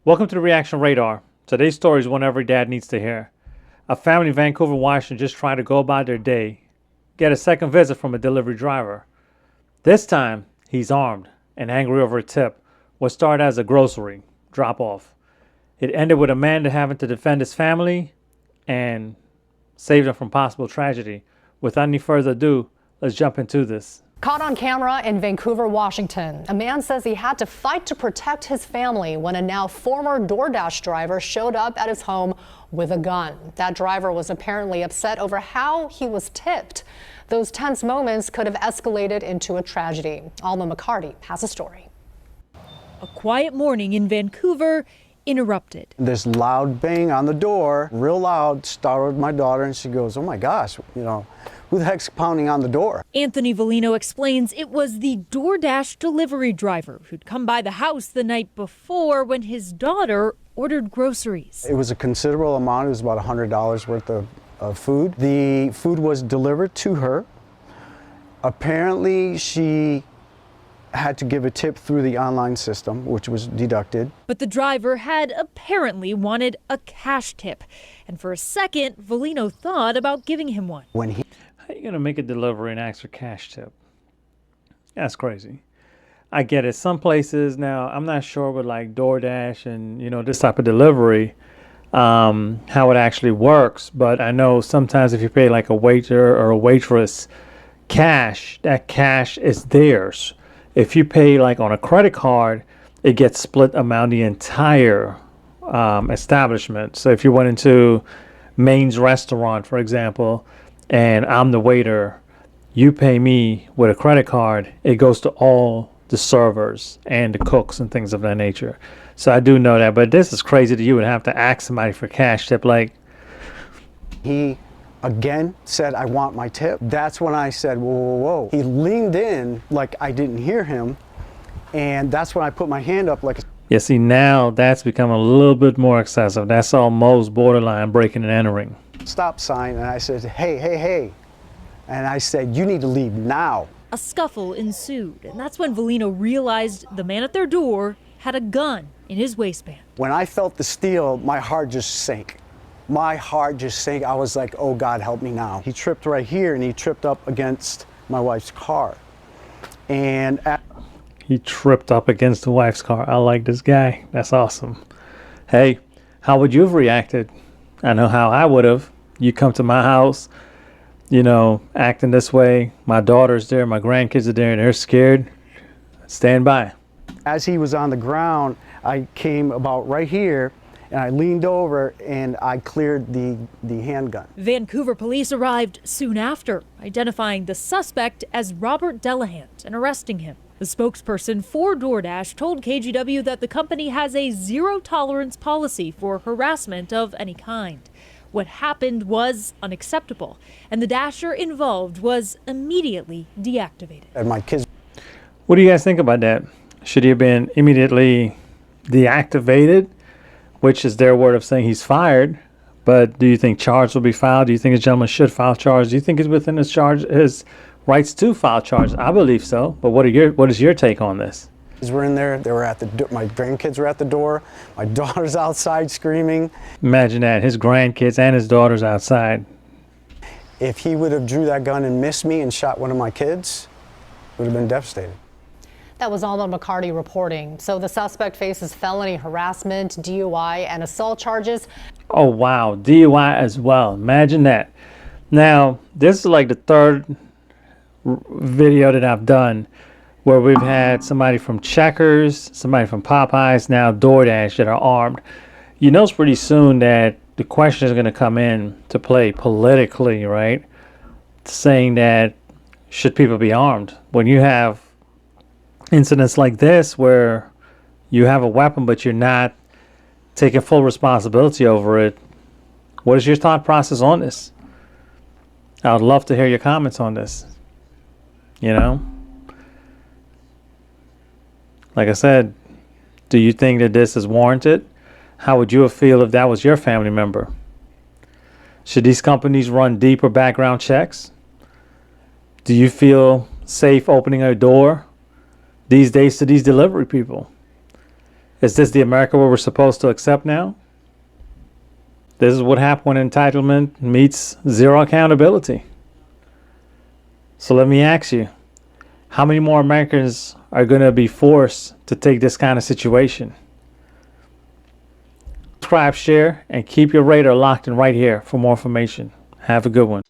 Welcome to the Reaction Radar. Today's story is one every dad needs to hear. A family in Vancouver, Washington just tried to go about their day, get a second visit from a delivery driver. This time, he's armed and angry over a tip. What started as a grocery drop-off. It ended with a man having to defend his family and save them from possible tragedy. Without any further ado, let's jump into this. Caught on camera in Vancouver, Washington, a man says he had to fight to protect his family when a now former DoorDash driver showed up at his home with a gun. That driver was apparently upset over how he was tipped. Those tense moments could have escalated into a tragedy. Alma McCarty has a story. A quiet morning in Vancouver interrupted. This loud bang on the door, real loud, startled my daughter, and she goes, "Oh my gosh, who the heck's pounding on the door?" Anthony Volino explains it was the DoorDash delivery driver who'd come by the house the night before when his daughter ordered groceries. It was a considerable amount. It was about $100 worth of food. The food was delivered to her. Apparently, she had to give a tip through the online system, which was deducted. But the driver had apparently wanted a cash tip. And for a second, Volino thought about giving him one. How are you going to make a delivery and ask for cash tip? That's crazy. I get it. Some places now, I'm not sure with like DoorDash and, this type of delivery, how it actually works. But I know sometimes if you pay like a waiter or a waitress cash, that cash is theirs. If you pay like on a credit card, it gets split among the entire establishment. So if you went into Maine's restaurant, for example, and I'm the waiter, you pay me with a credit card, it goes to all the servers and the cooks and things of that nature. So I do know that, but this is crazy that you would have to ask somebody for cash tip. Like, he again said, "I want my tip." That's when I said, "Whoa, whoa, whoa." He leaned in like I didn't hear him, and that's when I put my hand up like. Yeah, see, now that's become a little bit more excessive. That's almost borderline breaking and entering. Stop sign, and I said, "Hey, hey, hey," and I said, "You need to leave now." A scuffle ensued, and that's when Volino realized the man at their door had a gun in his waistband. When I felt the steel, my heart just sank. My heart just sank. I was like, "Oh God, help me now." He tripped right here, and he tripped up against my wife's car. And he tripped up against the wife's car. I like this guy. That's awesome. Hey, how would you have reacted? I know how I would have. You come to my house, acting this way. My daughter's there, my grandkids are there, and they're scared. Stand by. As he was on the ground, I came about right here, and I leaned over and I cleared the handgun. Vancouver police arrived soon after, identifying the suspect as Robert Delahant and arresting him. The spokesperson for DoorDash told KGW that the company has a zero-tolerance policy for harassment of any kind. What happened was unacceptable, and the dasher involved was immediately deactivated. And my kids. What do you guys think about that? Should he have been immediately deactivated? Which is their word of saying he's fired. But do you think charges will be filed? Do you think this gentleman should file charges? Do you think it's within his rights to file charges? I believe so. But what is your take on this? Were in there. They were at the door. My grandkids were at the door. My daughter's outside screaming. Imagine that, his grandkids and his daughter's outside. If he would have drew that gun and missed me and shot one of my kids, it would have been devastating. That was Alma McCarty reporting. So the suspect faces felony harassment, DUI, and assault charges. Oh, wow. DUI as well. Imagine that. Now, this is like the third video that I've done where we've had somebody from Checkers, somebody from Popeyes, now DoorDash that are armed. You notice pretty soon that the question is going to come in to play politically, right? Saying that should people be armed? When you have incidents like this where you have a weapon but you're not taking full responsibility over it, what is your thought process on this? I would love to hear your comments on this. Like I said, do you think that this is warranted? How would you feel if that was your family member? Should these companies run deeper background checks? Do you feel safe opening a door these days to these delivery people? Is this the America where we're supposed to accept now? This is what happens when entitlement meets zero accountability. So let me ask you, how many more Americans are going to be forced to take this kind of situation? Subscribe, share, and keep your radar locked in right here for more information. Have a good one.